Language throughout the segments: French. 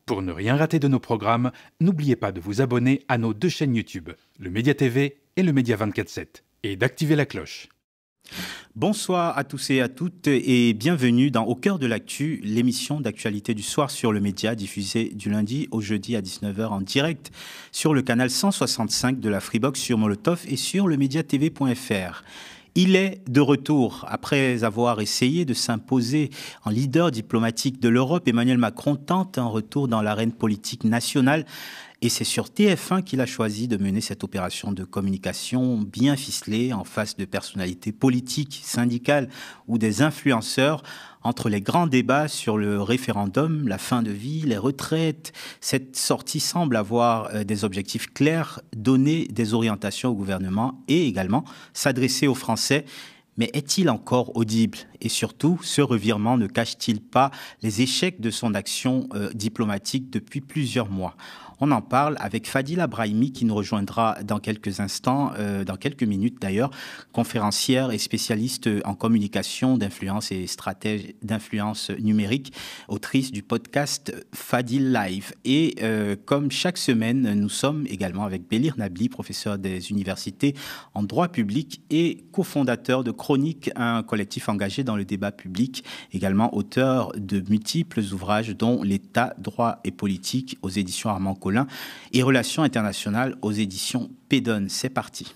Pour ne rien rater de nos programmes, n'oubliez pas de vous abonner à nos deux chaînes YouTube, le Média TV et le Média 24/7, et d'activer la cloche. Bonsoir à tous et à toutes et bienvenue dans Au cœur de l'actu, l'émission d'actualité du soir sur le média diffusée du lundi au jeudi à 19h en direct sur le canal 165 de la Freebox sur Molotov et sur le mediatv.fr. Il est de retour. Après avoir essayé de s'imposer en leader diplomatique de l'Europe, Emmanuel Macron tente un retour dans l'arène politique nationale. Et c'est sur TF1 qu'il a choisi de mener cette opération de communication bien ficelée en face de personnalités politiques, syndicales ou des influenceurs. Entre les grands débats sur le référendum, la fin de vie, les retraites, cette sortie semble avoir des objectifs clairs, donner des orientations au gouvernement et également s'adresser aux Français. Mais est-il encore audible? Et surtout, ce revirement ne cache-t-il pas les échecs de son action diplomatique depuis plusieurs mois? On en parle avec Fadila Brahimi qui nous rejoindra dans quelques instants, dans quelques minutes d'ailleurs, conférencière et spécialiste en communication d'influence et stratège d'influence numérique, autrice du podcast Fadil Live. Et comme chaque semaine, nous sommes également avec Bélir Nabli, professeur des universités en droit public et cofondateur de Chronique, un collectif engagé dans le débat public, également auteur de multiples ouvrages dont L'État, droit et politique aux éditions Armand Collin et Relations internationales aux éditions Pédone. C'est parti.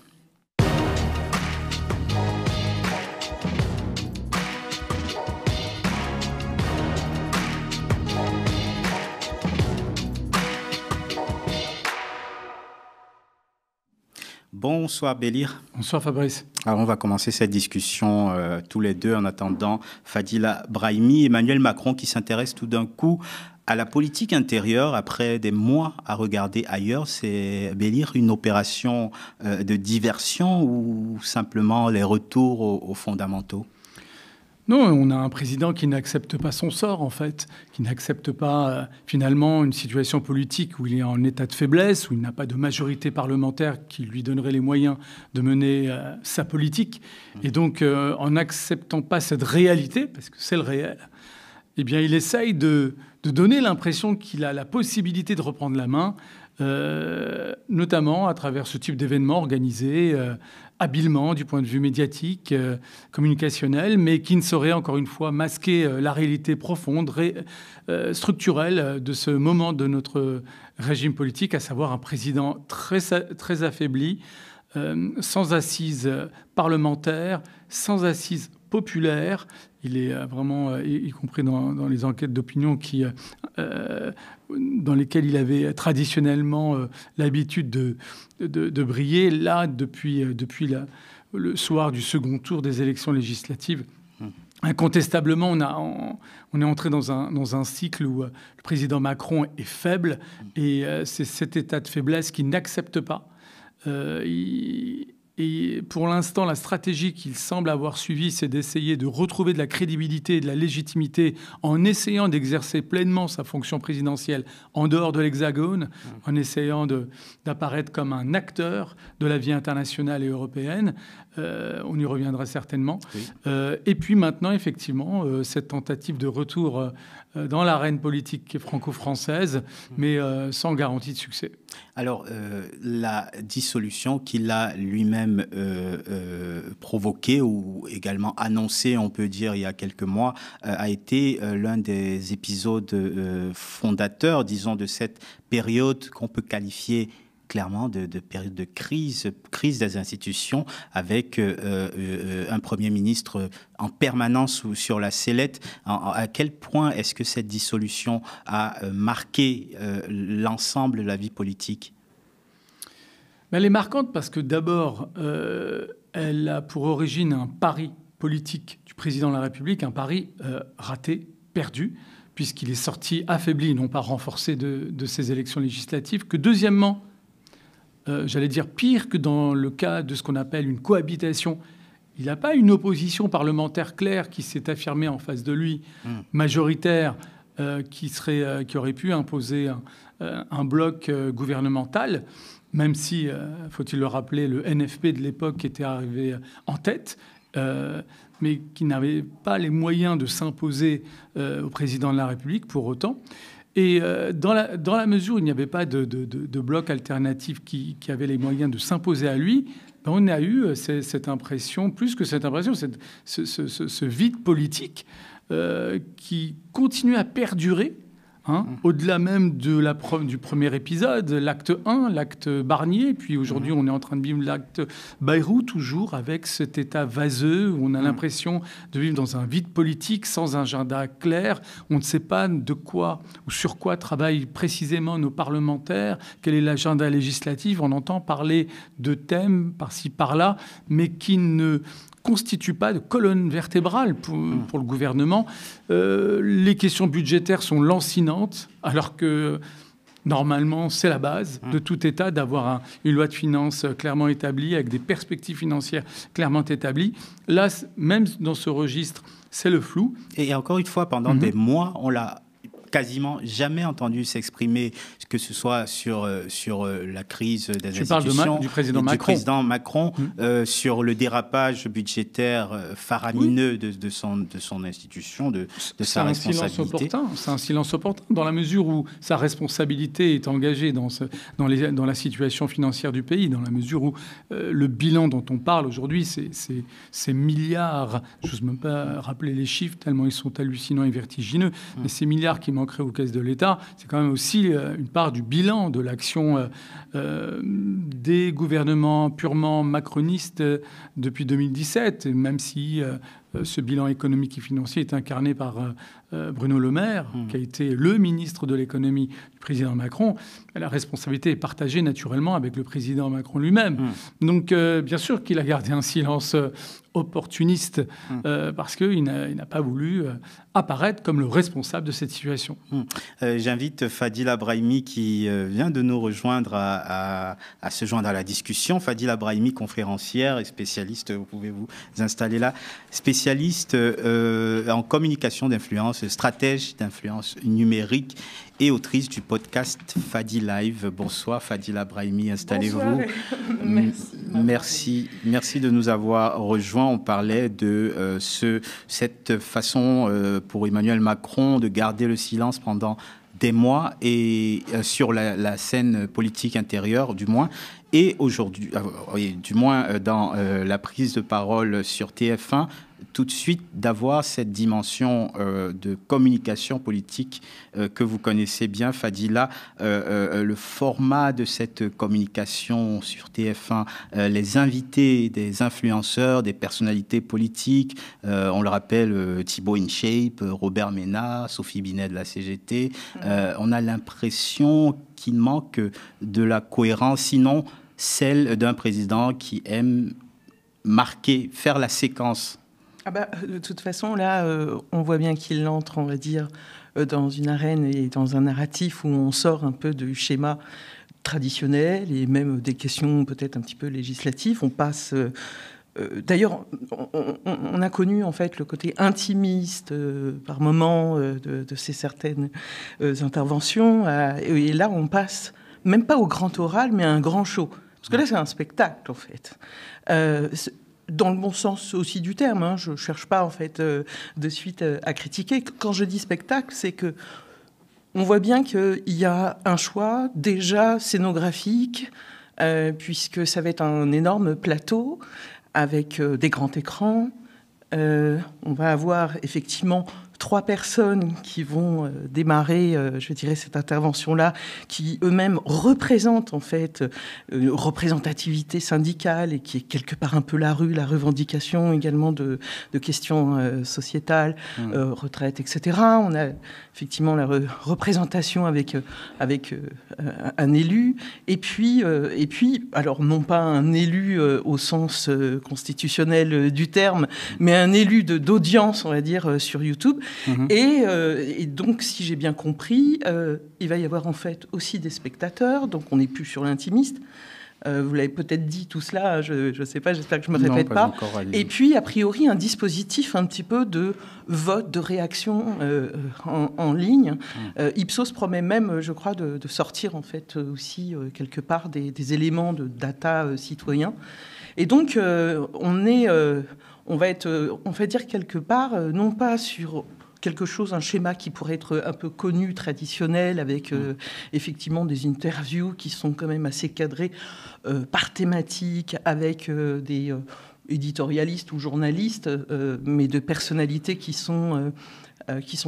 Bonsoir Bélir. Bonsoir Fabrice. Alors on va commencer cette discussion tous les deux en attendant Fadila Brahimi. Emmanuel Macron qui s'intéresse tout d'un coup à la politique intérieure après des mois à regarder ailleurs. C'est, Bélir, une opération de diversion ou simplement les retours aux fondamentaux? Non, on a un président qui n'accepte pas son sort, en fait, qui n'accepte pas finalement une situation politique où il est en état de faiblesse, où il n'a pas de majorité parlementaire qui lui donnerait les moyens de mener sa politique. Et donc, en n'acceptant pas cette réalité, parce que c'est le réel, eh bien, il essaye de donner l'impression qu'il a la possibilité de reprendre la main, notamment à travers ce type d'événements organisés habilement du point de vue médiatique, communicationnel, mais qui ne saurait encore une fois masquer la réalité profonde, structurelle de ce moment de notre régime politique, à savoir un président très affaibli, sans assise parlementaire, sans assise populaire. Il est vraiment, y compris dans les enquêtes d'opinion dans lesquelles il avait traditionnellement l'habitude de briller. Là, depuis le soir du second tour des élections législatives, incontestablement, on est entré dans un cycle où le président Macron est faible et c'est cet état de faiblesse qu'il n'accepte pas. Et pour l'instant, la stratégie qu'il semble avoir suivie, c'est d'essayer de retrouver de la crédibilité et de la légitimité en essayant d'exercer pleinement sa fonction présidentielle en dehors de l'Hexagone, en essayant d'apparaître comme un acteur de la vie internationale et européenne. On y reviendra certainement. Oui. Et puis maintenant, effectivement, cette tentative de retour dans l'arène politique franco-française, mais sans garantie de succès. Alors, la dissolution qu'il a lui-même provoquée ou également annoncée, on peut dire, il y a quelques mois, a été l'un des épisodes fondateurs, disons, de cette période qu'on peut qualifier clairement de période de crise des institutions, avec un Premier ministre en permanence sur la sellette. À quel point est-ce que cette dissolution a marqué l'ensemble de la vie politique? Elle est marquante parce que d'abord, elle a pour origine un pari politique du président de la République, un pari raté, perdu, puisqu'il est sorti affaibli, non pas renforcé de ces élections législatives, que deuxièmement, j'allais dire pire que dans le cas de ce qu'on appelle une cohabitation. Il n'a pas une opposition parlementaire claire qui s'est affirmée en face de lui, majoritaire, qui aurait pu imposer un bloc gouvernemental, même si, faut-il le rappeler, le NFP de l'époque était arrivé en tête, mais qui n'avait pas les moyens de s'imposer au président de la République pour autant. Et dans la mesure où il n'y avait pas de bloc alternatif qui avait les moyens de s'imposer à lui, ben on a eu cette impression, plus que cette impression, ce vide politique qui continue à perdurer. Au-delà même du premier épisode, l'acte 1, l'acte Barnier, puis aujourd'hui on est en train de vivre l'acte Bayrou, toujours avec cet état vaseux où on a l'impression de vivre dans un vide politique sans un agenda clair. On ne sait pas de quoi ou sur quoi travaillent précisément nos parlementaires, quel est l'agenda législatif. On entend parler de thèmes par-ci par-là, mais qui ne constitue pas de colonne vertébrale pour le gouvernement. Les questions budgétaires sont lancinantes, alors que normalement, c'est la base de tout État d'avoir une loi de finances clairement établie, avec des perspectives financières clairement établies. Là, même dans ce registre, c'est le flou. Et encore une fois, pendant des mois, on l'a quasiment jamais entendu s'exprimer, que ce soit sur la crise des institutions, du président Macron, sur le dérapage budgétaire faramineux de son institution, de sa responsabilité. C'est un silence opportun, dans la mesure où sa responsabilité est engagée dans la situation financière du pays, dans la mesure où le bilan dont on parle aujourd'hui, c'est milliards, je n'ose même pas rappeler les chiffres, tellement ils sont hallucinants et vertigineux, mais ces milliards qui manqueraient aux caisses de l'État, c'est quand même aussi une part du bilan de l'action des gouvernements purement macronistes depuis 2017, même si ce bilan économique et financier est incarné par Bruno Le Maire, qui a été le ministre de l'économie du président Macron. La responsabilité est partagée naturellement avec le président Macron lui-même. Donc, bien sûr qu'il a gardé un silence opportuniste parce qu'il n'a pas voulu apparaître comme le responsable de cette situation. J'invite Fadila Brahimi qui vient de nous rejoindre à se joindre à la discussion. Fadila Brahimi, conférencière et spécialiste, vous pouvez vous installer là, spécialiste en communication d'influence, stratège d'influence numérique et autrice du podcast Fadi Live. Bonsoir Fadila Brahimi, installez-vous. Merci de nous avoir rejoints. On parlait de cette façon pour Emmanuel Macron de garder le silence pendant des mois et sur la scène politique intérieure du moins. Et aujourd'hui, du moins dans la prise de parole sur TF1, tout de suite d'avoir cette dimension de communication politique que vous connaissez bien, Fadila. Le format de cette communication sur TF1, les invités des influenceurs, des personnalités politiques, on le rappelle, Thibaut InShape, Robert Ménard, Sophie Binet de la CGT, on a l'impression qu'il manque de la cohérence, sinon celle d'un président qui aime marquer, faire la séquence. De toute façon, là, on voit bien qu'il entre, on va dire, dans une arène et dans un narratif où on sort un peu du schéma traditionnel et même des questions peut-être un petit peu législatives. On passe... D'ailleurs, on a connu en fait le côté intimiste par moment de ces certaines interventions. Et là, on passe même pas au grand oral, mais à un grand show. Parce que là, c'est un spectacle, en fait. Dans le bon sens aussi du terme. Je ne cherche pas, en fait, de suite à critiquer. Quand je dis spectacle, c'est que on voit bien qu'il y a un choix déjà scénographique, puisque ça va être un énorme plateau avec des grands écrans. On va avoir effectivement 3 personnes qui vont démarrer, je dirais, cette intervention-là, qui eux-mêmes représentent en fait une représentativité syndicale et qui est quelque part un peu la revendication également de questions sociétales, retraite, etc. On a effectivement la représentation avec un élu, et puis, alors non pas un élu au sens constitutionnel du terme, mais un élu d'audience, on va dire, sur YouTube. Et donc, si j'ai bien compris, il va y avoir en fait aussi des spectateurs, donc on n'est plus sur l'intimiste. Vous l'avez peut-être dit tout cela, je ne sais pas, j'espère que je ne me répète pas. Et puis, a priori, un dispositif un petit peu de vote, de réaction en ligne. Ipsos promet même, je crois, de sortir en fait aussi quelque part des éléments de data citoyens. Et donc, on va être, on va dire quelque part, non pas sur quelque chose, un schéma qui pourrait être un peu connu, traditionnel, avec effectivement des interviews qui sont quand même assez cadrées par thématique, avec des éditorialistes ou journalistes, mais de personnalités qui sont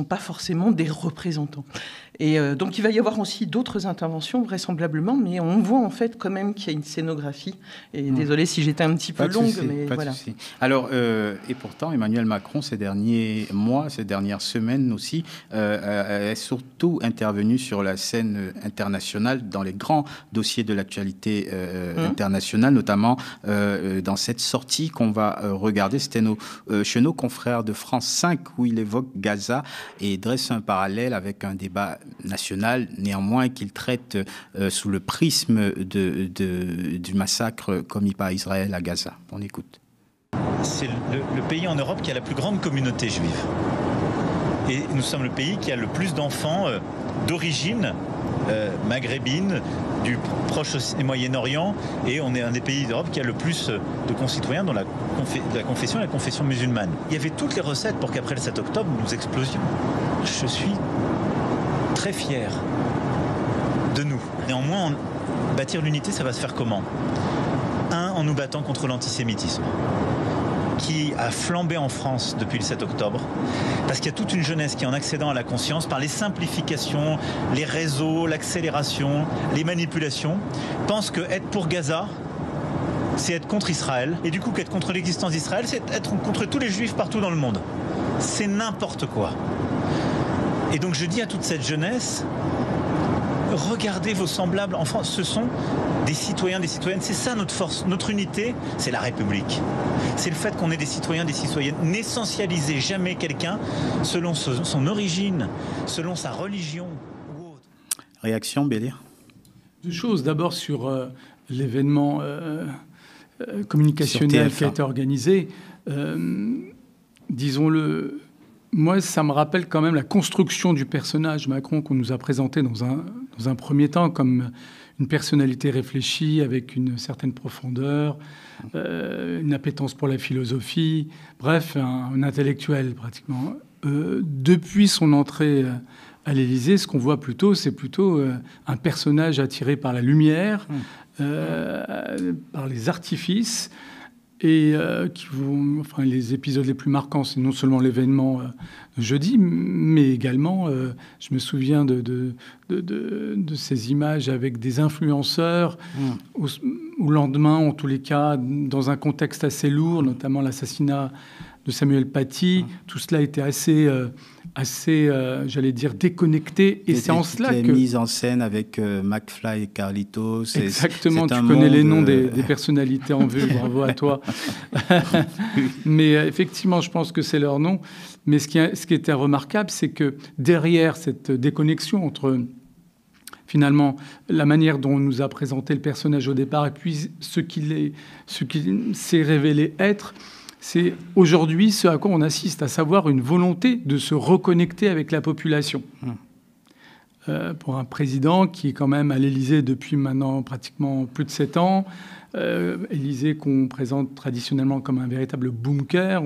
pas forcément des représentants. Et donc il va y avoir aussi d'autres interventions vraisemblablement, mais on voit en fait quand même qu'il y a une scénographie. Et désolé si j'étais un petit peu longue, mais voilà. Alors, et pourtant, Emmanuel Macron, ces derniers mois, ces dernières semaines aussi, est surtout intervenu sur la scène internationale dans les grands dossiers de l'actualité internationale, notamment dans cette sortie qu'on va regarder. C'était chez nos confrères de France 5 où il évoque Gaza et dresse un parallèle avec un débat national, néanmoins qu'il traite sous le prisme du massacre commis par Israël à Gaza. On écoute. C'est le pays en Europe qui a la plus grande communauté juive. Et nous sommes le pays qui a le plus d'enfants d'origine maghrébine, du Proche et Moyen-Orient, et on est un des pays d'Europe qui a le plus de concitoyens dont la confession est la confession musulmane. Il y avait toutes les recettes pour qu'après le 7 octobre, nous explosions. Je suis très fier de nous. Néanmoins, bâtir l'unité, ça va se faire comment ? En nous battant contre l'antisémitisme, qui a flambé en France depuis le 7 octobre, parce qu'il y a toute une jeunesse qui, en accédant à la conscience, par les simplifications, les réseaux, l'accélération, les manipulations, pense que être pour Gaza, c'est être contre Israël, et du coup qu'être contre l'existence d'Israël, c'est être contre tous les juifs partout dans le monde. C'est n'importe quoi. Et donc je dis à toute cette jeunesse, regardez vos semblables en France, ce sont des citoyens, des citoyennes, c'est ça notre force, notre unité, c'est la République. C'est le fait qu'on ait des citoyens, des citoyennes. N'essentialisez jamais quelqu'un selon son origine, selon sa religion ou autre. Réaction, Bélir ? Deux choses. D'abord sur l'événement communicationnel qui a été organisé. Disons-le, moi, ça me rappelle quand même la construction du personnage Macron qu'on nous a présenté dans un premier temps comme une personnalité réfléchie avec une certaine profondeur, une appétence pour la philosophie, bref, un intellectuel pratiquement. Depuis son entrée à l'Élysée, ce qu'on voit plutôt, c'est plutôt un personnage attiré par la lumière, par les artifices, et enfin, les épisodes les plus marquants, c'est non seulement l'événement de jeudi, mais également, je me souviens de ces images avec des influenceurs, au lendemain, en tous les cas, dans un contexte assez lourd, notamment l'assassinat de Samuel Paty. Tout cela était assez j'allais dire, déconnecté. Et c'est en cela que... mise en scène avec McFly et Carlitos. Exactement, tu connais les noms des personnalités en vue, bravo à toi. Mais effectivement, je pense que c'est leur nom. Mais ce qui était remarquable, c'est que derrière cette déconnexion entre... finalement, la manière dont on nous a présenté le personnage au départ et puis ce qu'il s'est révélé être... C'est aujourd'hui ce à quoi on assiste, à savoir une volonté de se reconnecter avec la population. Pour un président qui est quand même à l'Élysée depuis maintenant pratiquement plus de 7 ans, Élysée qu'on présente traditionnellement comme un véritable bunker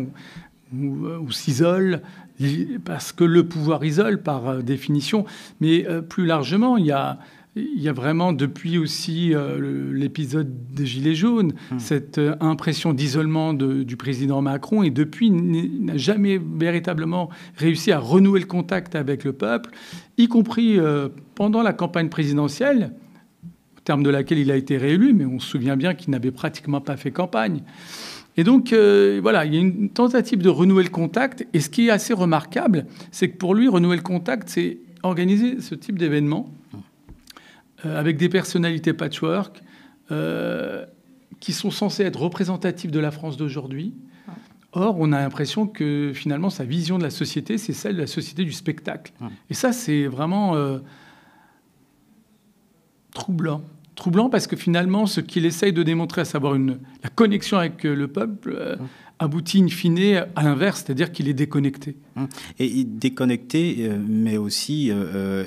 où s'isole, parce que le pouvoir isole par définition, mais plus largement, il y a vraiment, depuis aussi l'épisode des Gilets jaunes, cette impression d'isolement du président Macron, et depuis, il n'a jamais véritablement réussi à renouer le contact avec le peuple, y compris pendant la campagne présidentielle, au terme de laquelle il a été réélu, mais on se souvient bien qu'il n'avait pratiquement pas fait campagne. Et donc, voilà, il y a une tentative de renouer le contact, et ce qui est assez remarquable, c'est que pour lui, renouer le contact, c'est organiser ce type d'événement, avec des personnalités patchwork qui sont censées être représentatives de la France d'aujourd'hui. Or, on a l'impression que finalement, sa vision de la société, c'est celle de la société du spectacle. Et ça, c'est vraiment troublant. Troublant parce que finalement, ce qu'il essaye de démontrer, à savoir la connexion avec le peuple, aboutit in fine à l'inverse, c'est-à-dire qu'il est déconnecté. Et déconnecté, mais aussi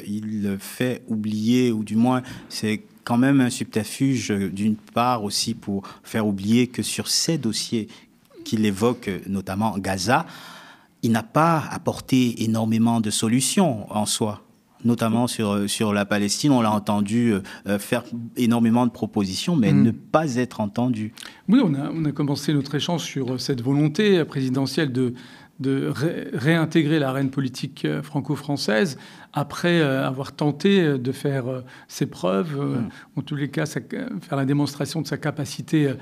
il fait oublier, ou du moins c'est quand même un subterfuge d'une part aussi pour faire oublier que sur ces dossiers qu'il évoque, notamment Gaza, il n'a pas apporté énormément de solutions en soi. Notamment sur la Palestine, on l'a entendu faire énormément de propositions, mais ne pas être entendu. Oui, on a commencé notre échange sur cette volonté présidentielle de réintégrer l'arène politique franco-française après avoir tenté de faire ses preuves, en tous les cas faire la démonstration de sa capacité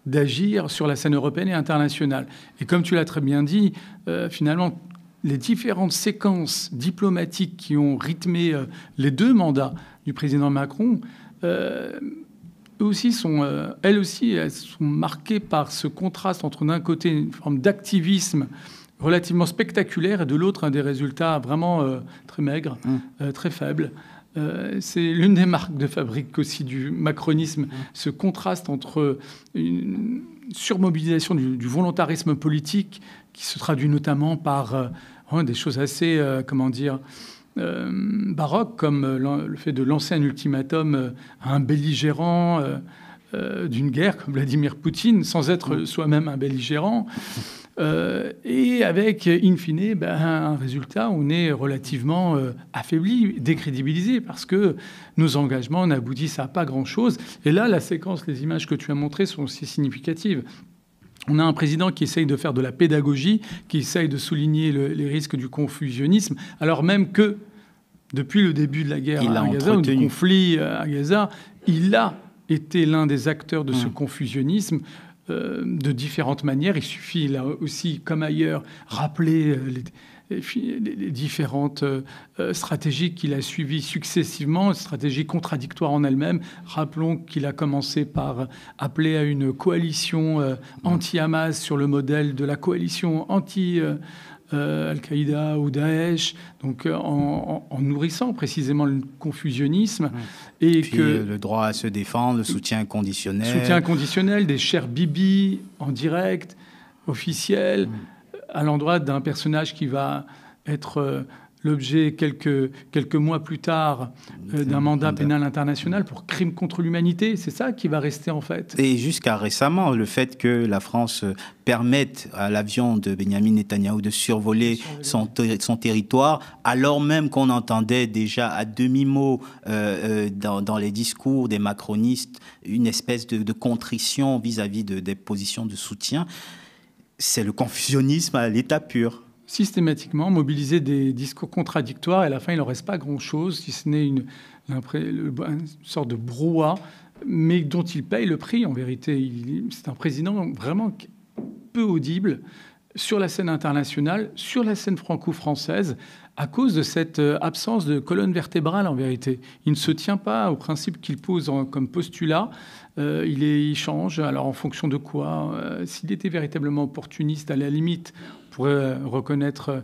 d'agir sur la scène européenne et internationale. Et comme tu l'as très bien dit, finalement, les différentes séquences diplomatiques qui ont rythmé les 2 mandats du président Macron, elles aussi sont marquées par ce contraste entre, d'un côté, une forme d'activisme relativement spectaculaire et de l'autre, des résultats vraiment très maigres, très faibles. C'est l'une des marques de fabrique aussi du macronisme, ce contraste entre une surmobilisation du volontarisme politique qui se traduit notamment par des choses assez, baroques, comme le fait de lancer un ultimatum à un belligérant d'une guerre, comme Vladimir Poutine, sans être soi-même un belligérant. Et avec, in fine, un résultat où on est relativement affaibli, décrédibilisé, parce que nos engagements n'aboutissent à pas grand-chose. Et là, la séquence, les images que tu as montrées sont aussi significatives. On a un président qui essaye de faire de la pédagogie, qui essaye de souligner les risques du confusionnisme, alors même que, depuis le début de la guerre à Gaza, ou du conflit à Gaza, il a été l'un des acteurs de ce confusionnisme de différentes manières. Il suffit, là aussi, comme ailleurs, rappeler les différentes stratégies qu'il a suivies successivement, stratégies contradictoires en elles-mêmes. Rappelons qu'il a commencé par appeler à une coalition anti-Hamas sur le modèle de la coalition Al-Qaïda ou Daesh, donc en nourrissant précisément le confusionnisme. Et puis le droit à se défendre, le soutien inconditionnel. Soutien inconditionnel, des chers Bibi en direct, officiel, à l'endroit d'un personnage qui va être l'objet quelques mois plus tard d'un mandat pénal international pour crime contre l'humanité. C'est ça qui va rester en fait. Et jusqu'à récemment, le fait que la France permette à l'avion de Benyamin Netanyahou de survoler son territoire, alors même qu'on entendait déjà à demi-mot dans les discours des macronistes une espèce de contrition vis-à-vis des positions de soutien, c'est le confusionnisme à l'état pur. Systématiquement mobiliser des discours contradictoires et à la fin il n'en reste pas grand-chose si ce n'est une sorte de brouhaha, mais dont il paye le prix en vérité. C'est un président vraiment peu audible sur la scène internationale, sur la scène franco-française, à cause de cette absence de colonne vertébrale en vérité. Il ne se tient pas au principe qu'il pose comme postulat. Il change, alors en fonction de quoi. S'il était véritablement opportuniste, à la limite, on pourrait reconnaître une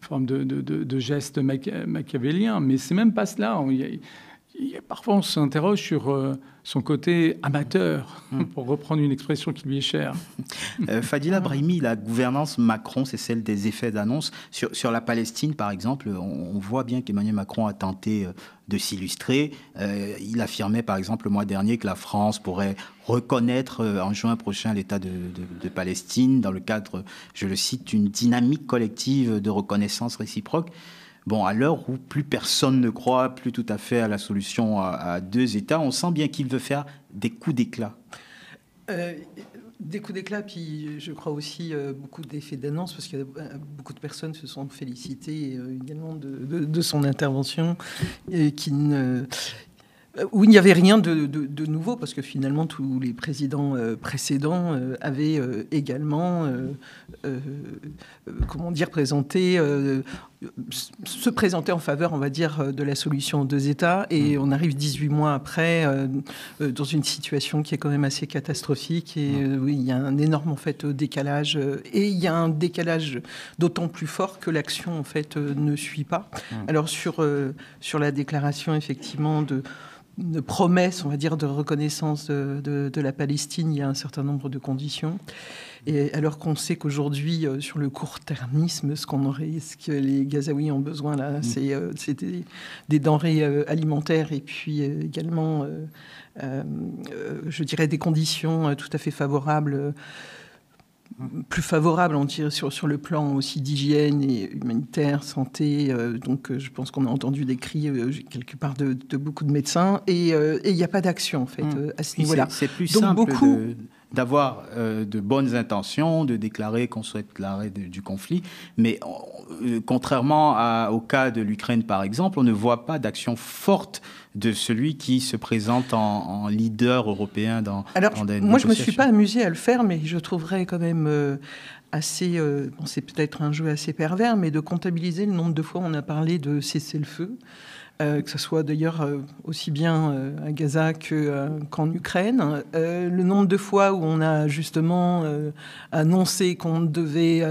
forme de geste machiavélien, mais c'est même pas cela. Parfois, on s'interroge sur son côté amateur, pour reprendre une expression qui lui est chère. Fadila Brahimi, la gouvernance Macron, c'est celle des effets d'annonce. Sur la Palestine, par exemple, on voit bien qu'Emmanuel Macron a tenté de s'illustrer. Il affirmait, par exemple, le mois dernier que la France pourrait reconnaître en juin prochain l'État de Palestine dans le cadre, je le cite, d'une dynamique collective de reconnaissance réciproque. Bon, à l'heure où plus personne ne croit plus tout à fait à la solution à 2 États, on sent bien qu'il veut faire des coups d'éclat. Des coups d'éclat, puis je crois aussi beaucoup d'effets d'annonce, parce que beaucoup de personnes se sont félicitées également de son intervention, où il n'y avait rien de nouveau, parce que finalement tous les présidents précédents avaient également se présenter en faveur, on va dire, de la solution aux 2 États. Et on arrive 18 mois après dans une situation qui est quand même assez catastrophique. Et oui, il y a un énorme en fait décalage. Et il y a un décalage d'autant plus fort que l'action en fait ne suit pas. Alors sur la déclaration effectivement de promesse, on va dire, de reconnaissance de la Palestine, il y a un certain nombre de conditions. Et alors qu'on sait qu'aujourd'hui, sur le court-termisme, ce que les Gazaouis ont besoin, là, c'est des denrées alimentaires et puis également, je dirais, des conditions tout à fait favorables plus favorable, on dirait, sur le plan aussi d'hygiène et humanitaire, santé. Donc, je pense qu'on a entendu des cris quelque part de beaucoup de médecins. Et il n'y a pas d'action, en fait, à ce niveau-là. C'est plus donc, simple d'avoir de bonnes intentions, de déclarer qu'on souhaite l'arrêt du conflit. Mais contrairement au cas de l'Ukraine, par exemple, on ne voit pas d'action forte de celui qui se présente en leader européen dans des négociations. Moi, je ne me suis pas amusée à le faire, mais je trouverais quand même assez... bon, c'est peut-être un jeu assez pervers, mais de comptabiliser le nombre de fois où on a parlé de cessez-le-feu, que ce soit d'ailleurs aussi bien à Gaza qu'en Ukraine. Le nombre de fois où on a justement annoncé qu'on devait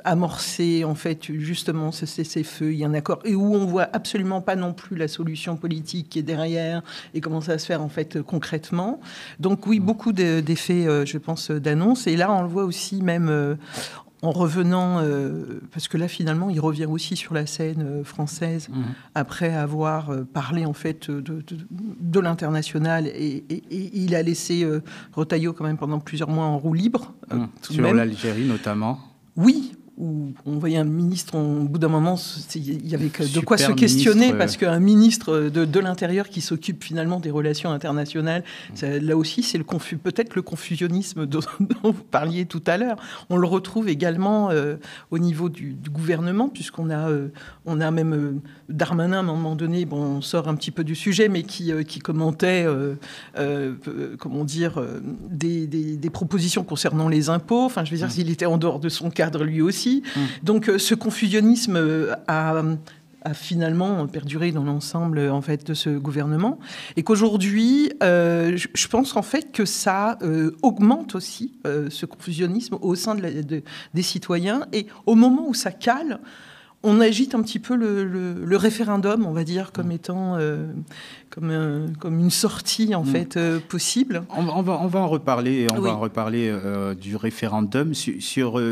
amorcer en fait justement ce cessez-le-feu, il y a un accord, et où on voit absolument pas non plus la solution politique qui est derrière et comment ça va se faire en fait concrètement. Donc oui, beaucoup d'effets, je pense, d'annonces. Et là, on le voit aussi même... en revenant, parce que là, finalement, il revient aussi sur la scène française, après avoir parlé, en fait, de l'international. Et il a laissé Retailleau, quand même, pendant plusieurs mois en roue libre. Sur l'Algérie, notamment. Oui, où on voyait un ministre, au bout d'un moment, il y avait de quoi se questionner, parce qu'un ministre de l'Intérieur qui s'occupe finalement des relations internationales, là aussi, c'est peut-être le confusionnisme dont vous parliez tout à l'heure. On le retrouve également au niveau du gouvernement, puisqu'on a même Darmanin, à un moment donné, bon, on sort un petit peu du sujet, mais qui commentait, comment dire, des propositions concernant les impôts. Enfin, je veux dire, s'il était en dehors de son cadre lui aussi. Donc ce confusionnisme a finalement perduré dans l'ensemble en fait de ce gouvernement, et qu'aujourd'hui je pense en fait que ça augmente aussi ce confusionnisme au sein des citoyens, et au moment où ça cale, on agite un petit peu le référendum, on va dire, comme étant comme une sortie en fait possible. On va en reparler. On va en reparler du référendum.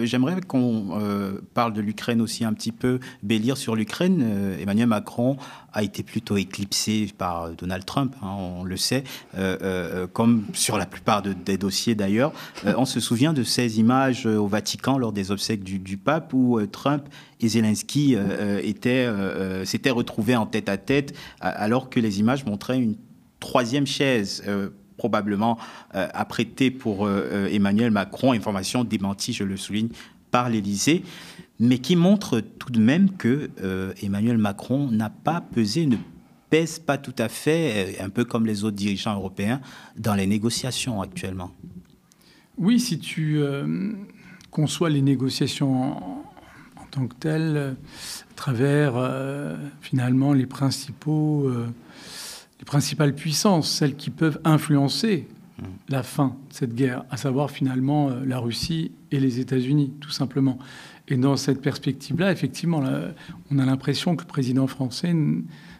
J'aimerais qu'on parle de l'Ukraine aussi un petit peu. Bélir sur l'Ukraine. Emmanuel Macron a été plutôt éclipsé par Donald Trump, hein, on le sait, comme sur la plupart des dossiers d'ailleurs. On se souvient de ces images au Vatican lors des obsèques du pape, où Trump et Zelensky s'étaient retrouvés en tête-à-tête, alors que les images montraient une troisième chaise probablement apprêtée pour Emmanuel Macron, information démentie, je le souligne, par l'Élysée, mais qui montre tout de même que Emmanuel Macron n'a pas pesé, ne pèse pas tout à fait, un peu comme les autres dirigeants européens, dans les négociations actuellement. Oui, si tu conçois les négociations en tant que telles, à travers finalement les principales puissances, celles qui peuvent influencer la fin de cette guerre, à savoir finalement la Russie et les États-Unis, tout simplement. Et dans cette perspective-là, effectivement, on a l'impression que le président français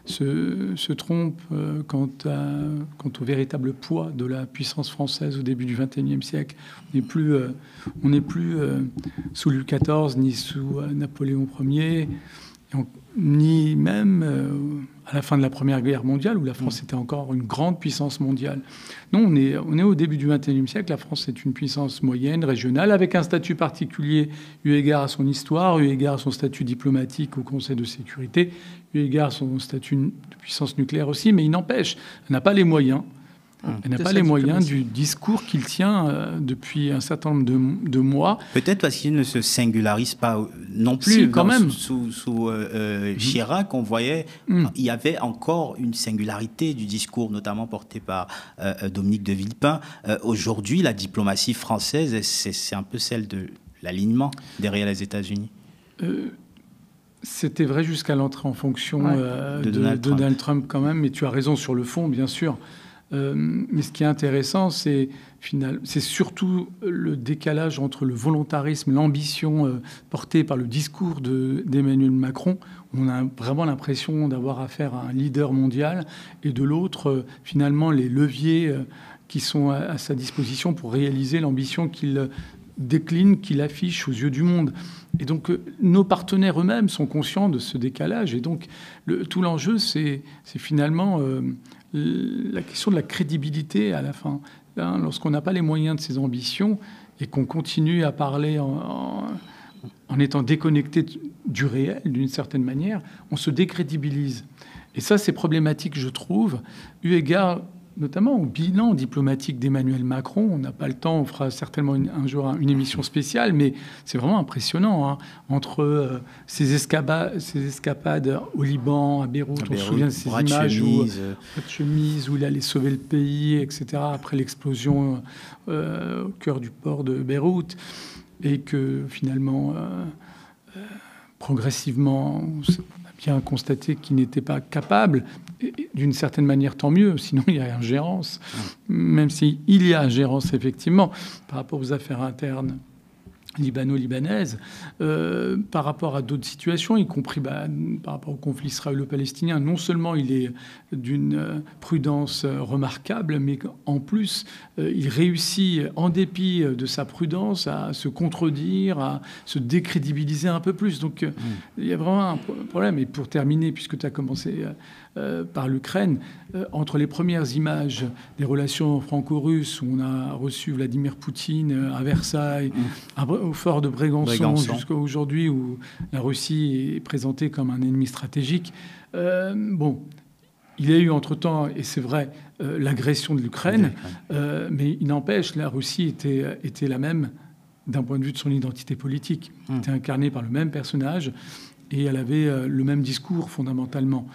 se trompe quant au véritable poids de la puissance française au début du XXIe siècle. On n'est plus sous Louis XIV, ni sous Napoléon Ier, ni même à la fin de la Première Guerre mondiale, où la France était encore une grande puissance mondiale. Non, on est au début du XXIe siècle. La France est une puissance moyenne, régionale, avec un statut particulier eu égard à son histoire, eu égard à son statut diplomatique au Conseil de sécurité, eu égard à son statut de puissance nucléaire aussi, mais il n'empêche, elle n'a pas les moyens. Elle n'a pas les moyens du discours qu'il tient depuis un certain nombre de mois. Peut-être parce qu'il ne se singularise pas non plus. Si, quand même. Sous Chirac, on voyait il y avait encore une singularité du discours, notamment porté par Dominique de Villepin. Aujourd'hui, la diplomatie française, c'est un peu celle de l'alignement derrière les États-Unis. C'était vrai jusqu'à l'entrée en fonction de Donald Trump quand même, mais tu as raison sur le fond, bien sûr. Mais ce qui est intéressant, c'est surtout le décalage entre le volontarisme, l'ambition portée par le discours d'Emmanuel Macron. On a vraiment l'impression d'avoir affaire à un leader mondial, et de l'autre, finalement, les leviers qui sont à sa disposition pour réaliser l'ambition qu'il décline, qu'il affiche aux yeux du monde. Et donc, nos partenaires eux-mêmes sont conscients de ce décalage. Et donc, tout l'enjeu, c'est finalement la question de la crédibilité à la fin. Lorsqu'on n'a pas les moyens de ses ambitions, et qu'on continue à parler en étant déconnecté du réel, d'une certaine manière, on se décrédibilise. Et ça, c'est problématique, je trouve, eu égard notamment au bilan diplomatique d'Emmanuel Macron. On n'a pas le temps, on fera certainement un jour une émission spéciale, mais c'est vraiment impressionnant, hein, entre ces escapades au Liban, à Beyrouth, on se souvient de ces images où pas de chemise, où il allait sauver le pays, etc., après l'explosion au cœur du port de Beyrouth, et que finalement, progressivement, on a bien constaté qu'il n'était pas capable. D'une certaine manière, tant mieux, sinon il y a ingérence. Même s'il y a ingérence, effectivement, par rapport aux affaires internes libano-libanaises, par rapport à d'autres situations, y compris par rapport au conflit israélo-palestinien. Non seulement il est d'une prudence remarquable, mais en plus, il réussit, en dépit de sa prudence, à se contredire, à se décrédibiliser un peu plus. Donc, il y a vraiment un problème. Et pour terminer, puisque tu as commencé par l'Ukraine, entre les premières images des relations franco-russes, où on a reçu Vladimir Poutine à Versailles, au fort de Brégançon, jusqu'à aujourd'hui, où la Russie est présentée comme un ennemi stratégique. Bon, il y a eu entre-temps, et c'est vrai, l'agression de l'Ukraine, mais il n'empêche, la Russie était la même d'un point de vue de son identité politique. Elle était incarnée par le même personnage et elle avait le même discours fondamentalement.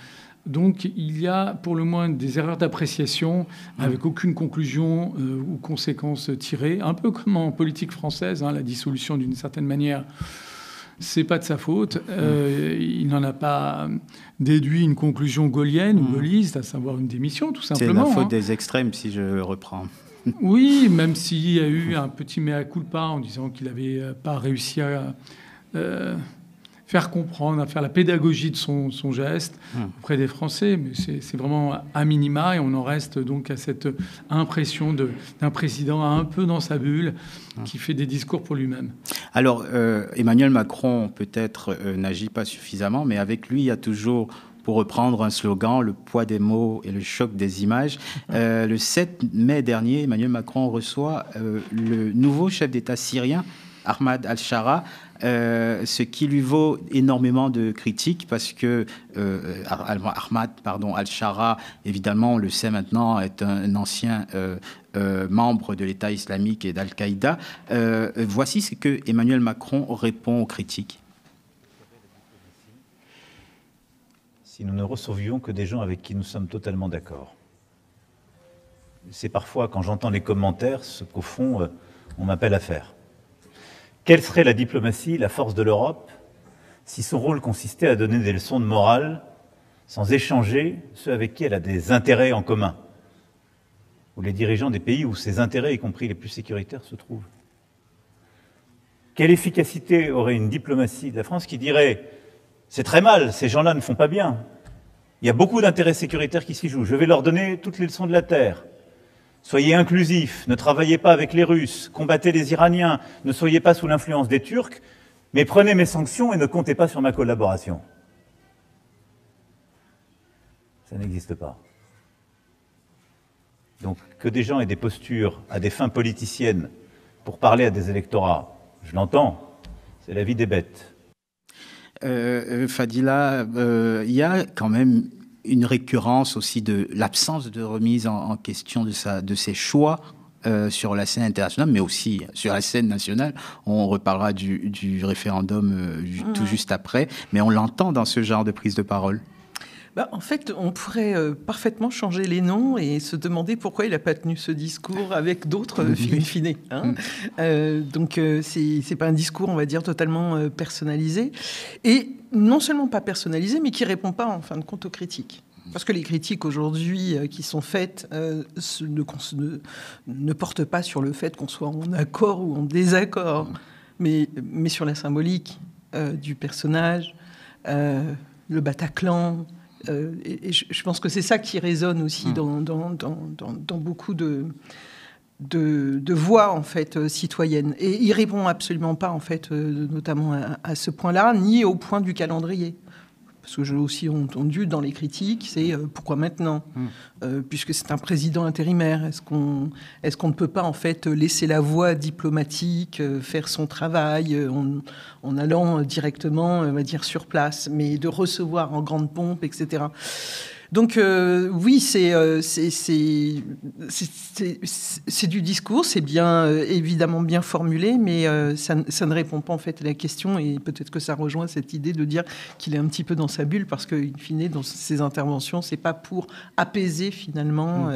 Donc il y a pour le moins des erreurs d'appréciation avec aucune conclusion ou conséquence tirée, un peu comme en politique française, hein, la dissolution d'une certaine manière, c'est pas de sa faute. Il n'en a pas déduit une conclusion gaullienne ou gaulliste, à savoir une démission, tout simplement. C'est la faute des extrêmes, si je reprends. Oui, même s'il y a eu un petit mea culpa en disant qu'il n'avait pas réussi à faire comprendre, à faire la pédagogie de son geste auprès des Français. Mais c'est vraiment à minima, et on en reste donc à cette impression d'un président un peu dans sa bulle qui fait des discours pour lui-même. Alors, Emmanuel Macron, peut-être, n'agit pas suffisamment, mais avec lui, il y a toujours, pour reprendre un slogan, le poids des mots et le choc des images. Le 7 mai dernier, Emmanuel Macron reçoit le nouveau chef d'État syrien, Ahmad al-Shara, ce qui lui vaut énormément de critiques parce que Ahmad al-Shara, évidemment, on le sait maintenant, est un ancien membre de l'État islamique et d'Al-Qaïda. Voici ce que Emmanuel Macron répond aux critiques. Si nous ne recevions que des gens avec qui nous sommes totalement d'accord. C'est parfois, quand j'entends les commentaires, ce qu'au fond, on m'appelle à faire. Quelle serait la diplomatie, la force de l'Europe, si son rôle consistait à donner des leçons de morale sans échanger ceux avec qui elle a des intérêts en commun, ou les dirigeants des pays où ces intérêts, y compris les plus sécuritaires, se trouvent? Quelle efficacité aurait une diplomatie de la France qui dirait « c'est très mal, ces gens-là ne font pas bien, il y a beaucoup d'intérêts sécuritaires qui s'y jouent, je vais leur donner toutes les leçons de la terre ». Soyez inclusifs, ne travaillez pas avec les Russes, combattez les Iraniens, ne soyez pas sous l'influence des Turcs, mais prenez mes sanctions et ne comptez pas sur ma collaboration. Ça n'existe pas. Donc que des gens aient des postures à des fins politiciennes pour parler à des électorats, je l'entends, c'est la vie des bêtes. Fadila, il y a quand même une récurrence aussi de l'absence de remise en question de ses choix sur la scène internationale, mais aussi sur la scène nationale. On reparlera du référendum tout juste après, mais on l'entend dans ce genre de prise de parole. En fait, on pourrait parfaitement changer les noms et se demander pourquoi il n'a pas tenu ce discours avec d'autres in fine. Hein. Donc, c'est pas un discours, on va dire, totalement personnalisé. Et non seulement pas personnalisé, mais qui ne répond pas, en fin de compte, aux critiques. Parce que les critiques aujourd'hui qui sont faites ne portent pas sur le fait qu'on soit en accord ou en désaccord, mais sur la symbolique du personnage, le Bataclan. Et je pense que c'est ça qui résonne aussi dans beaucoup de voix en fait citoyennes. Et il répond absolument pas en fait, notamment à ce point-là, ni au point du calendrier. parce que j'ai aussi entendu dans les critiques, c'est pourquoi maintenant, puisque c'est un président intérimaire, est-ce qu'on ne peut pas en fait laisser la voie diplomatique faire son travail en allant directement, on va dire, sur place, mais de recevoir en grande pompe, etc. Donc oui, c'est du discours, c'est bien évidemment bien formulé, mais ça ne répond pas en fait à la question, et peut-être que ça rejoint cette idée de dire qu'il est un petit peu dans sa bulle, parce qu'in fine, dans ses interventions, c'est pas pour apaiser finalement.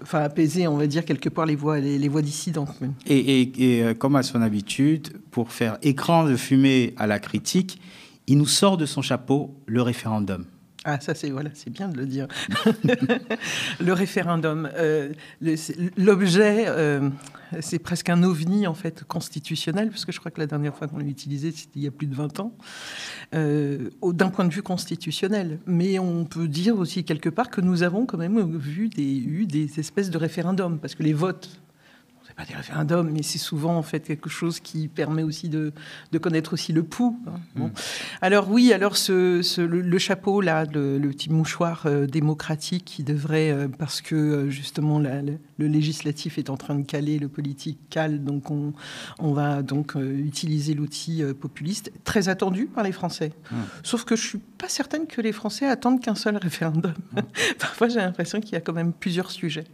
Enfin, apaiser, on va dire, quelque part les voix dissidentes. Et comme à son habitude, pour faire écran de fumée à la critique, il nous sort de son chapeau le référendum. Ah, ça, c'est bien de le dire. Le référendum, l'objet, c'est presque un ovni, en fait, constitutionnel, parce que je crois que la dernière fois qu'on l'a utilisé, c'était il y a plus de 20 ans, d'un point de vue constitutionnel. Mais on peut dire aussi, quelque part, que nous avons quand même eu des espèces de référendums, parce que les votes... pas des référendums, mais c'est souvent en fait quelque chose qui permet aussi de connaître aussi le pouls. Bon. Alors oui, le chapeau là, le petit mouchoir démocratique qui devrait, parce que justement le législatif est en train de caler, le politique cale, donc on va donc utiliser l'outil populiste, très attendu par les Français. Sauf que je suis pas certaine que les Français attendent qu'un seul référendum. Parfois j'ai l'impression qu'il y a quand même plusieurs sujets.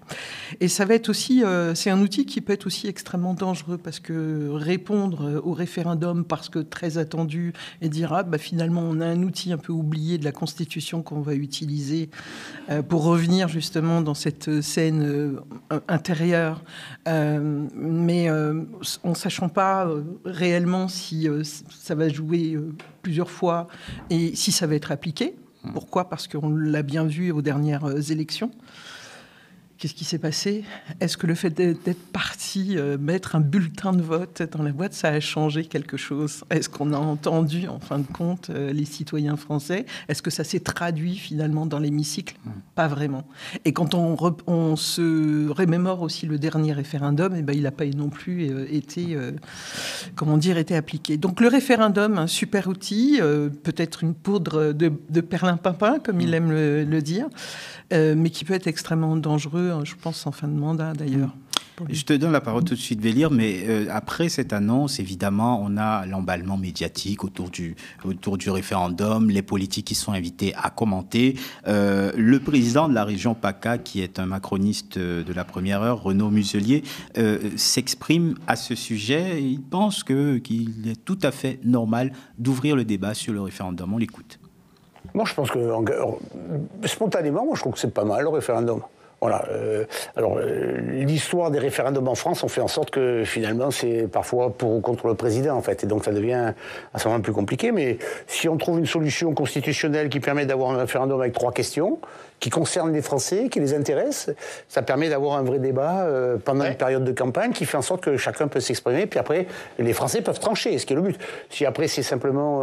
Et ça va être aussi, c'est un outil qui peut être aussi extrêmement dangereux, parce que répondre au référendum parce que très attendu et dire finalement on a un outil un peu oublié de la Constitution qu'on va utiliser pour revenir justement dans cette scène intérieure, mais en sachant pas réellement si ça va jouer plusieurs fois et si ça va être appliqué. Pourquoi ? Parce qu'on l'a bien vu aux dernières élections. Qu'est-ce qui s'est passé ? Est-ce que le fait d'être parti mettre un bulletin de vote dans la boîte, ça a changé quelque chose ? Est-ce qu'on a entendu, en fin de compte, les citoyens français ? Est-ce que ça s'est traduit finalement dans l'hémicycle ? Pas vraiment. Et quand on se remémore aussi le dernier référendum, il n'a pas non plus été appliqué. Donc le référendum, un super outil, peut-être une poudre de perlimpinpin, comme il aime le dire, mais qui peut être extrêmement dangereux, je pense, en fin de mandat, d'ailleurs. Je te donne la parole tout de suite, Bélir, mais après cette annonce, évidemment, on a l'emballement médiatique autour du référendum, les politiques qui sont invités à commenter. Le président de la région PACA, qui est un macroniste de la première heure, Renaud Muselier, s'exprime à ce sujet. Il pense qu'il est tout à fait normal d'ouvrir le débat sur le référendum. On l'écoute. Moi, je pense que, spontanément, je trouve que c'est pas mal, le référendum. Voilà. Alors, l'histoire des référendums en France, on fait en sorte que, finalement, c'est parfois pour ou contre le président, en fait. Et donc, ça devient à ce moment plus compliqué. Mais si on trouve une solution constitutionnelle qui permet d'avoir un référendum avec 3 questions, qui concernent les Français, qui les intéressent, ça permet d'avoir un vrai débat pendant une période de campagne qui fait en sorte que chacun peut s'exprimer. Puis après, les Français peuvent trancher, ce qui est le but. Si après, c'est simplement...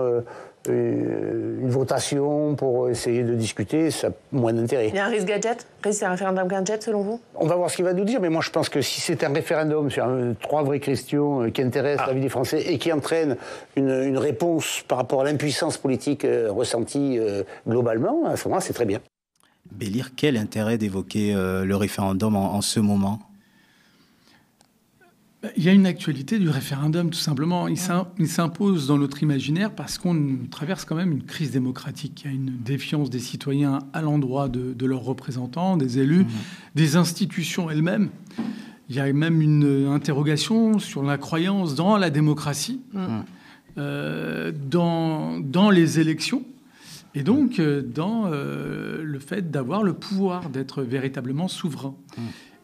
une votation pour essayer de discuter, ça a moins d'intérêt. Il y a un risque gadget ? C'est un référendum gadget, selon vous ? On va voir ce qu'il va nous dire, mais moi je pense que si c'est un référendum sur 3 vraies questions qui intéressent la vie des Français et qui entraînent une réponse par rapport à l'impuissance politique ressentie globalement, à ce moment-là, c'est très bien. Bélir, quel intérêt d'évoquer le référendum en ce moment ? Il y a une actualité du référendum, tout simplement. Il s'impose dans notre imaginaire parce qu'on traverse quand même une crise démocratique. Il y a une défiance des citoyens à l'endroit de leurs représentants, des élus, des institutions elles-mêmes. Il y a même une interrogation sur la croyance dans la démocratie, dans les élections, et donc dans le fait d'avoir le pouvoir, d'être véritablement souverain.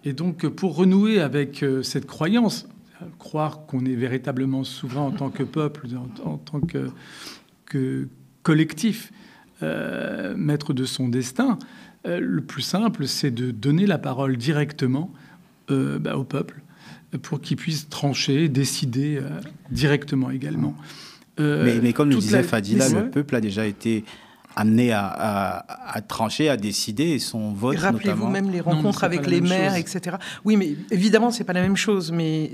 Et donc, pour renouer avec cette croyance, croire qu'on est véritablement souverain en tant que peuple, en tant que collectif, maître de son destin, le plus simple, c'est de donner la parole directement au peuple pour qu'il puisse trancher, décider directement également. Mais comme le disait Fadila, le peuple a déjà été amené à trancher, à décider, et son vote rappelez-vous notamment. même les rencontres avec les maires, etc. Oui, mais évidemment, c'est pas la même chose, mais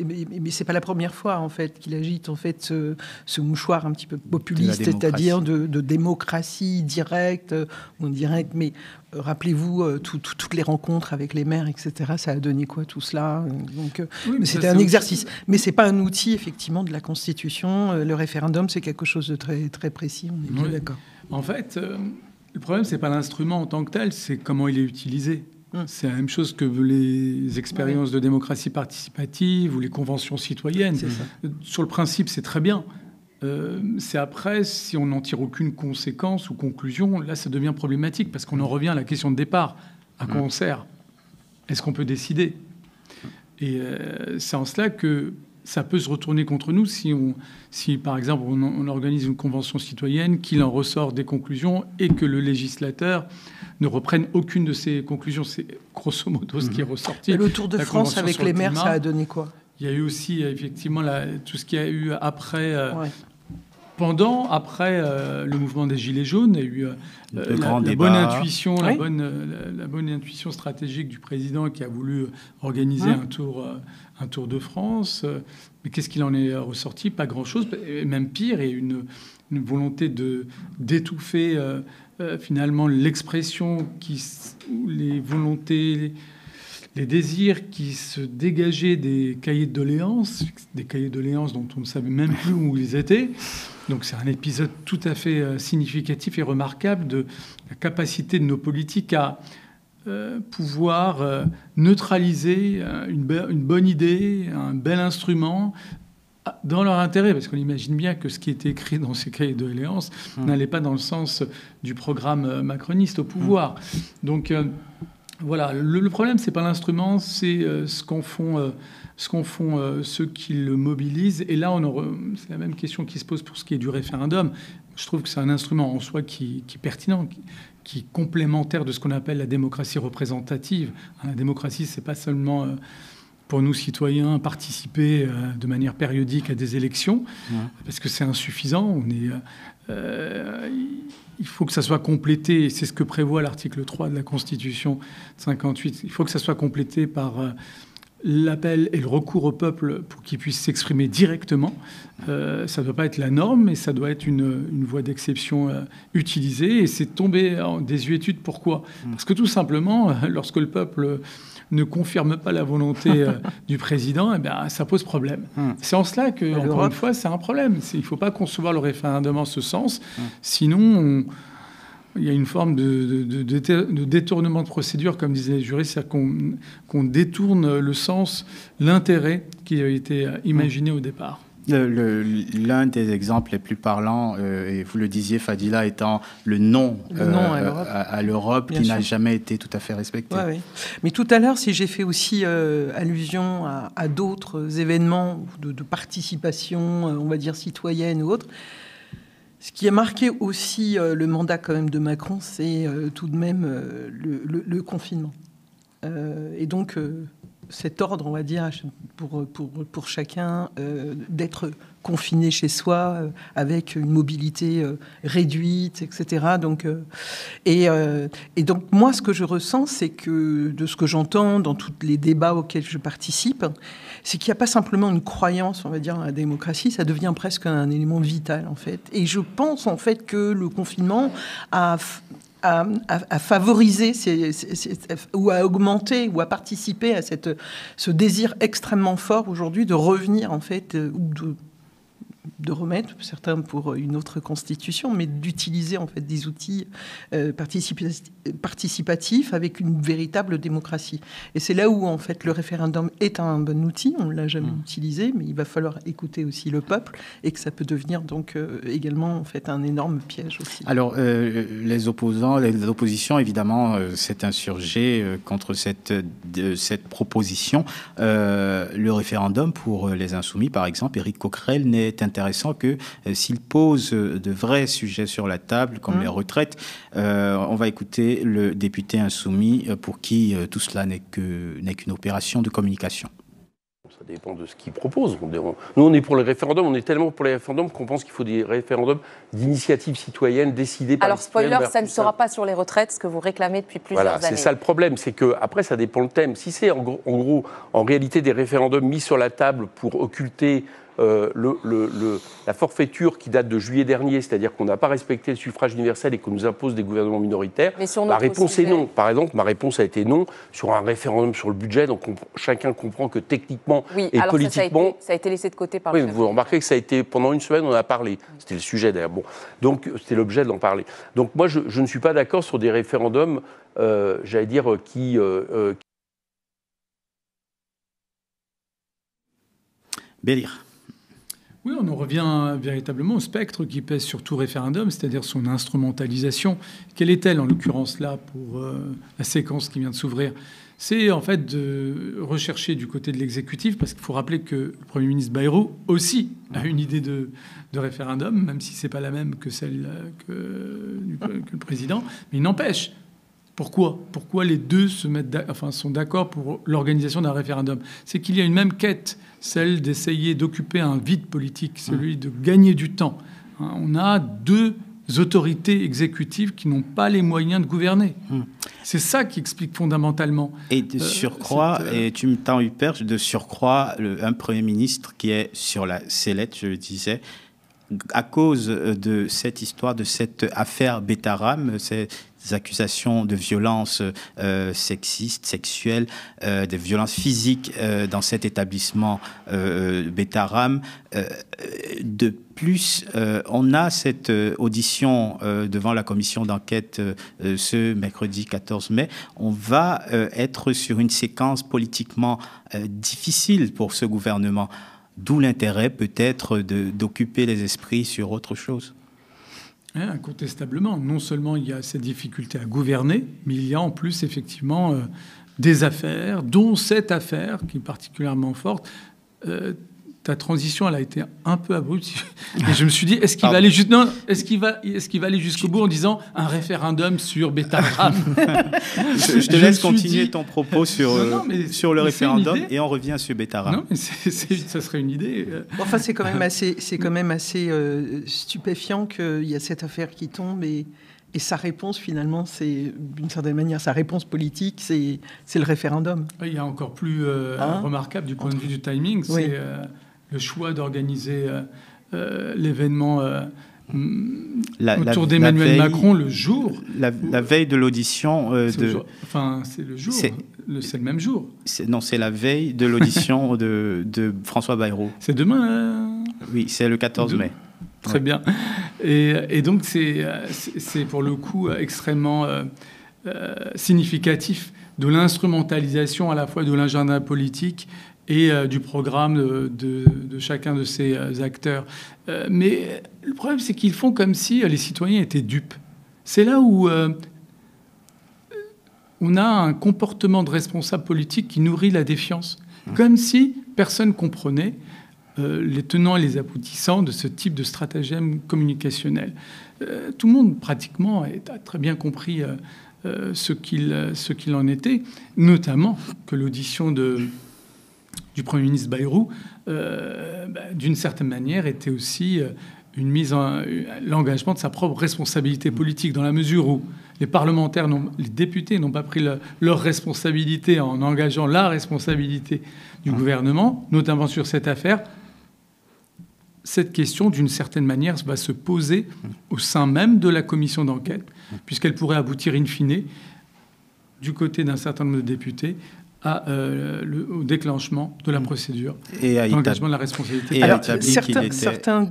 c'est pas la première fois en fait qu'il agite en fait ce mouchoir un petit peu populiste, c'est-à-dire de démocratie directe ou indirecte. Mais rappelez-vous toutes les rencontres avec les maires, etc. Ça a donné quoi tout cela? Donc, oui, c'était un exercice, mais c'est pas un outil effectivement de la Constitution. Le référendum, c'est quelque chose de très très précis. On est bien d'accord. En fait, le problème, c'est pas l'instrument en tant que tel, c'est comment il est utilisé. C'est la même chose que les expériences de démocratie participative ou les conventions citoyennes. Sur le principe, c'est très bien. C'est après, si on n'en tire aucune conséquence ou conclusion, là, ça devient problématique parce qu'on en revient à la question de départ. À quoi on sert? Est-ce qu'on peut décider? Et c'est en cela que ça peut se retourner contre nous si par exemple, on organise une convention citoyenne, qu'il en ressort des conclusions et que le législateur ne reprenne aucune de ces conclusions. C'est grosso modo ce qui est ressorti. Et le Tour de France avec les maires, ça a donné quoi? Il y a eu aussi, effectivement, tout ce qu'il y a eu après... Après le mouvement des Gilets jaunes, il y a eu la bonne intuition, la bonne intuition stratégique du président qui a voulu organiser un tour de France. Mais qu'est-ce qu'il en est ressorti? Pas grand-chose. Et même pire, il y a une volonté d'étouffer finalement l'expression, les volontés... les désirs qui se dégageaient des cahiers de doléances dont on ne savait même plus où ils étaient. Donc c'est un épisode tout à fait significatif et remarquable de la capacité de nos politiques à pouvoir neutraliser une bonne idée, un bel instrument, dans leur intérêt, parce qu'on imagine bien que ce qui était écrit dans ces cahiers de doléances n'allait pas dans le sens du programme macroniste au pouvoir. Donc... voilà, le problème, c'est pas l'instrument, c'est ce qu'en font ceux qui le mobilisent. Et là, c'est la même question qui se pose pour ce qui est du référendum. Je trouve que c'est un instrument en soi qui est pertinent, qui est complémentaire de ce qu'on appelle la démocratie représentative. La démocratie, c'est pas seulement pour nous citoyens participer de manière périodique à des élections, parce que c'est insuffisant. Il faut que ça soit complété, et c'est ce que prévoit l'article 3 de la Constitution de 58. Il faut que ça soit complété par l'appel et le recours au peuple pour qu'il puisse s'exprimer directement. Ça ne doit pas être la norme, mais ça doit être une voie d'exception utilisée. Et c'est tombé en désuétude. Pourquoi? Parce que tout simplement, lorsque le peuple ne confirme pas la volonté du président, eh bien, ça pose problème. C'est en cela que, encore une fois, c'est un problème. Il ne faut pas concevoir le référendum en ce sens. Sinon, il y a une forme de détournement de procédure, comme disaient les juristes, c'est-à-dire qu'on détourne le sens, l'intérêt qui a été imaginé au départ. L'un des exemples les plus parlants, et vous le disiez, Fadila, étant le non à l'Europe qui n'a jamais été tout à fait respecté. Ouais. Mais tout à l'heure, si j'ai fait aussi allusion à d'autres événements de participation, on va dire citoyenne ou autre, ce qui a marqué aussi le mandat quand même de Macron, c'est tout de même le confinement. Et donc... cet ordre, on va dire, pour chacun, d'être confiné chez soi, avec une mobilité réduite, etc. Donc, et donc, moi, ce que je ressens, c'est que, de ce que j'entends dans tous les débats auxquels je participe, c'est qu'il n'y a pas simplement une croyance, on va dire, à la démocratie, ça devient presque un élément vital, en fait. Et je pense, en fait, que le confinement a favoriser ou à augmenter ou à participer à ce désir extrêmement fort aujourd'hui de revenir en fait ou de remettre, certains pour une autre constitution, mais d'utiliser en fait des outils participatifs avec une véritable démocratie. Et c'est là où en fait le référendum est un bon outil, on ne l'a jamais utilisé, mais il va falloir écouter aussi le peuple et que ça peut devenir donc également en fait un énorme piège aussi. Alors les oppositions évidemment s'est insurgé contre cette proposition. Le référendum pour les Insoumis par exemple, Éric Coquerel, n'est intéressant que s'il pose de vrais sujets sur la table, comme les retraites. On va écouter le député insoumis pour qui tout cela n'est qu'une opération de communication. Ça dépend de ce qu'ils proposent. Nous, on est pour les référendums. On est tellement pour les référendums qu'on pense qu'il faut des référendums d'initiative citoyenne décidés par les citoyens. Alors, spoiler, ça ne sera pas sur les retraites, ce que vous réclamez depuis plusieurs années. C'est ça le problème. C'est que, après, ça dépend le thème. Si c'est, en gros, en réalité, des référendums mis sur la table pour occulter la forfaiture qui date de juillet dernier, c'est-à-dire qu'on n'a pas respecté le suffrage universel et qu'on nous impose des gouvernements minoritaires, ma réponse est non. Par exemple, ma réponse a été non sur un référendum sur le budget, donc chacun comprend que techniquement et politiquement... Ça a été laissé de côté par le chef. Vous remarquez que ça a été, pendant une semaine, on en a parlé. C'était le sujet d'ailleurs. Bon. Donc, c'était l'objet d'en parler. Donc, moi, je ne suis pas d'accord sur des référendums, j'allais dire, qui Bélir. Oui, on en revient véritablement au spectre qui pèse sur tout référendum, c'est-à-dire son instrumentalisation. Quelle est-elle, en l'occurrence, là, pour la séquence qui vient de s'ouvrir ? C'est, en fait, de rechercher du côté de l'exécutif, parce qu'il faut rappeler que le Premier ministre Bayrou aussi a une idée de référendum, même si ce n'est pas la même que celle que le président. Mais il n'empêche. Pourquoi les deux sont d'accord pour l'organisation d'un référendum ? C'est qu'il y a une même quête, celle d'essayer d'occuper un vide politique, celui de gagner du temps. On a deux autorités exécutives qui n'ont pas les moyens de gouverner. C'est ça qui explique fondamentalement. Et de surcroît, et tu t'en eu peur, de surcroît, un Premier ministre qui est sur la sellette, je le disais, à cause de cette histoire, de cette affaire Betaram, ces accusations de violences sexistes, sexuelles, de violences physiques dans cet établissement Betaram. De plus, on a cette audition devant la commission d'enquête ce mercredi 14 mai. On va être sur une séquence politiquement difficile pour ce gouvernement. D'où l'intérêt peut-être d'occuper les esprits sur autre chose. Incontestablement. Non seulement il y a cette difficulté à gouverner, mais il y a en plus effectivement des affaires, dont cette affaire qui est particulièrement forte. Ta transition, elle a été un peu abrupte. Et je me suis dit, est-ce qu'il va aller jusqu'au bout en disant un référedum sur Betaram ? Je te laisse continuer ton propos sur le référendum et on revient sur Betaram. Non, mais ça serait une idée. Enfin, c'est quand même assez stupéfiant qu'il y a cette affaire qui tombe et sa réponse, finalement, c'est, d'une certaine manière, sa réponse politique, c'est le référendum. Il y a encore plus remarquable du point de vue du timing, c'est le choix d'organiser l'événement autour d'Emmanuel Macron le jour. La veille de l'audition. C'est le jour. C'est le même jour. C'est la veille de l'audition de François Bayrou. C'est demain Oui, c'est le 14 mai. Très bien. Et donc, c'est pour le coup extrêmement significatif de l'instrumentalisation à la fois de l'agenda politique et du programme de chacun de ces acteurs. Mais le problème, c'est qu'ils font comme si les citoyens étaient dupes. C'est là où on a un comportement de responsable politique qui nourrit la défiance. Comme si personne comprenait les tenants et les aboutissants de ce type de stratagème communicationnel. Tout le monde, pratiquement, a très bien compris ce qu'il en était, notamment que l'audition du Premier ministre Bayrou, d'une certaine manière, était aussi une l'engagement de sa propre responsabilité politique, dans la mesure où les parlementaires, les députés n'ont pas pris leur responsabilité en engageant la responsabilité du gouvernement, notamment sur cette affaire. Cette question, d'une certaine manière, va se poser au sein même de la commission d'enquête, puisqu'elle pourrait aboutir in fine, du côté d'un certain nombre de députés, au déclenchement de la procédure, l'engagement de la responsabilité. Alors, certains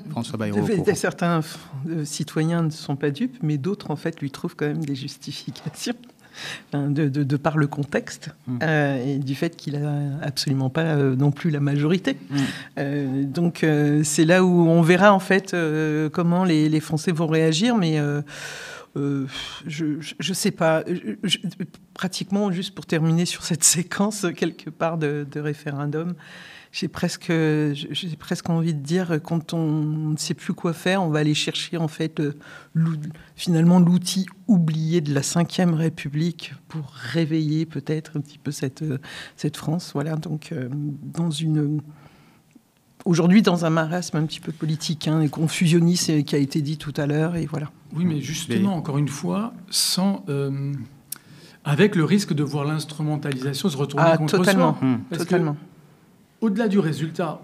citoyens ne sont pas dupes, mais d'autres, en fait, lui trouvent quand même des justifications. De par le contexte et du fait qu'il n'a absolument pas non plus la majorité. Donc c'est là où on verra en fait comment les Français vont réagir, mais je sais pas. Pratiquement, juste pour terminer sur cette séquence quelque part de référendum, j'ai presque envie de dire, quand on ne sait plus quoi faire, on va aller chercher en fait finalement l'outil oublié de la Ve République pour réveiller peut-être un petit peu cette France. Voilà, donc aujourd'hui dans un marasme un petit peu politique, et confusionniste, qui a été dit tout à l'heure, et voilà. Oui, mais justement, encore une fois, avec le risque de voir l'instrumentalisation se retourner contre totalement, soi. Totalement. Au-delà du résultat,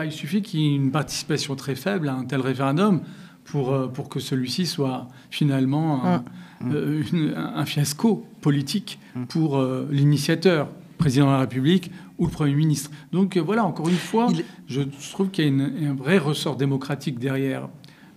il suffit qu'il y ait une participation très faible à un tel référendum pour que celui-ci soit finalement un fiasco politique pour l'initiateur, le président de la République ou le Premier ministre. Donc voilà, encore une fois, je trouve qu'il y a un vrai ressort démocratique derrière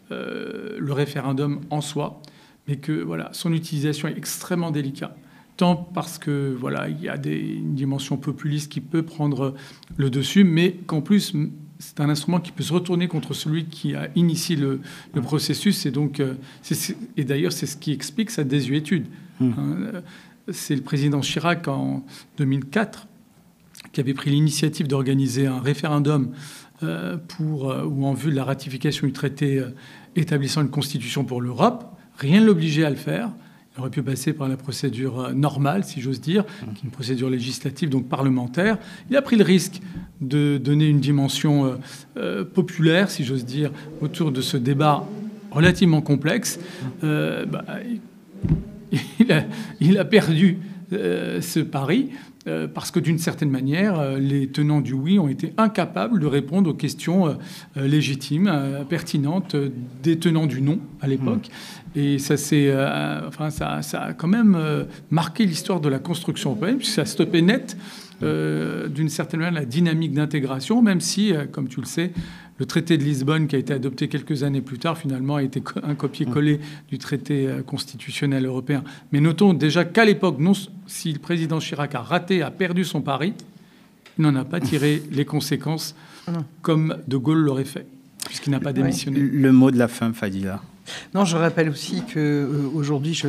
le référendum en soi, mais que voilà, son utilisation est extrêmement délicate. Tant parce que voilà, il y a une dimension populiste qui peut prendre le dessus, mais qu'en plus c'est un instrument qui peut se retourner contre celui qui a initié le processus, et donc et d'ailleurs c'est ce qui explique sa désuétude. C'est le président Chirac en 2004 qui avait pris l'initiative d'organiser un référendum ou en vue de la ratification du traité établissant une constitution pour l'Europe. Rien ne l'obligeait à le faire. Il aurait pu passer par la procédure normale, si j'ose dire, qui est une procédure législative, donc parlementaire. Il a pris le risque de donner une dimension populaire, si j'ose dire, autour de ce débat relativement complexe. Il a perdu ce pari parce que, d'une certaine manière, les tenants du oui ont été incapables de répondre aux questions légitimes, pertinentes des tenants du non à l'époque. Et ça a quand même marqué l'histoire de la construction européenne, puisque ça a stoppé net, d'une certaine manière, la dynamique d'intégration, même si, comme tu le sais, le traité de Lisbonne, qui a été adopté quelques années plus tard, finalement, a été un copier-coller du traité constitutionnel européen. Mais notons déjà qu'à l'époque, si le président Chirac a perdu son pari, il n'en a pas tiré les conséquences comme De Gaulle l'aurait fait, puisqu'il n'a pas démissionné. Le mot de la fin, Fadila. Non, je rappelle aussi qu'aujourd'hui, je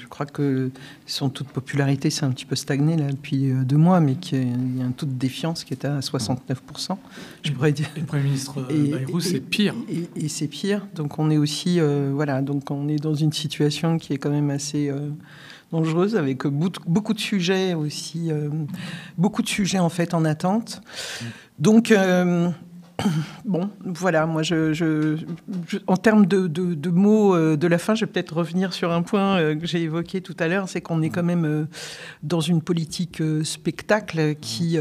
crois que son taux de popularité s'est un petit peu stagné là, depuis 2 mois, mais qu'il y a un taux de défiance qui est à 69%. Je pourrais dire. Et le Premier ministre Bayrou, c'est pire. Et c'est pire. Donc on est aussi, donc on est dans une situation qui est quand même assez dangereuse, avec beaucoup de sujets aussi, beaucoup de sujets en fait en attente. Donc bon, voilà, moi, en termes de mots de la fin, je vais peut-être revenir sur un point que j'ai évoqué tout à l'heure, c'est qu'on est quand même dans une politique spectacle qui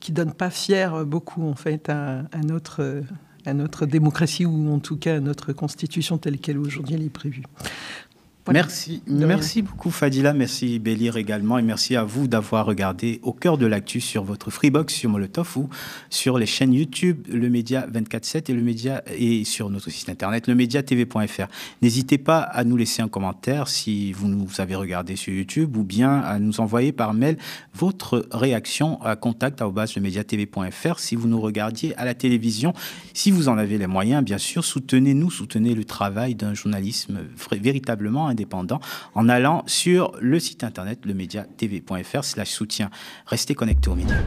donne pas fier beaucoup, en fait, à notre démocratie, ou en tout cas à notre constitution telle qu'elle aujourd'hui elle est prévue. Voilà. Merci beaucoup Fadila, merci Bélir également, et merci à vous d'avoir regardé Au cœur de l'actu sur votre Freebox, sur Molotov, ou sur les chaînes YouTube Le Média 24/7 et sur notre site internet lemediatv.fr. N'hésitez pas à nous laisser un commentaire si vous nous avez regardé sur YouTube, ou bien à nous envoyer par mail votre réaction à contact@lemediatv.fr si vous nous regardiez à la télévision. Si vous en avez les moyens, bien sûr, soutenez le travail d'un journalisme véritablement indépendant en allant sur le site internet lemediatv.fr/soutien. Restez connectés aux médias.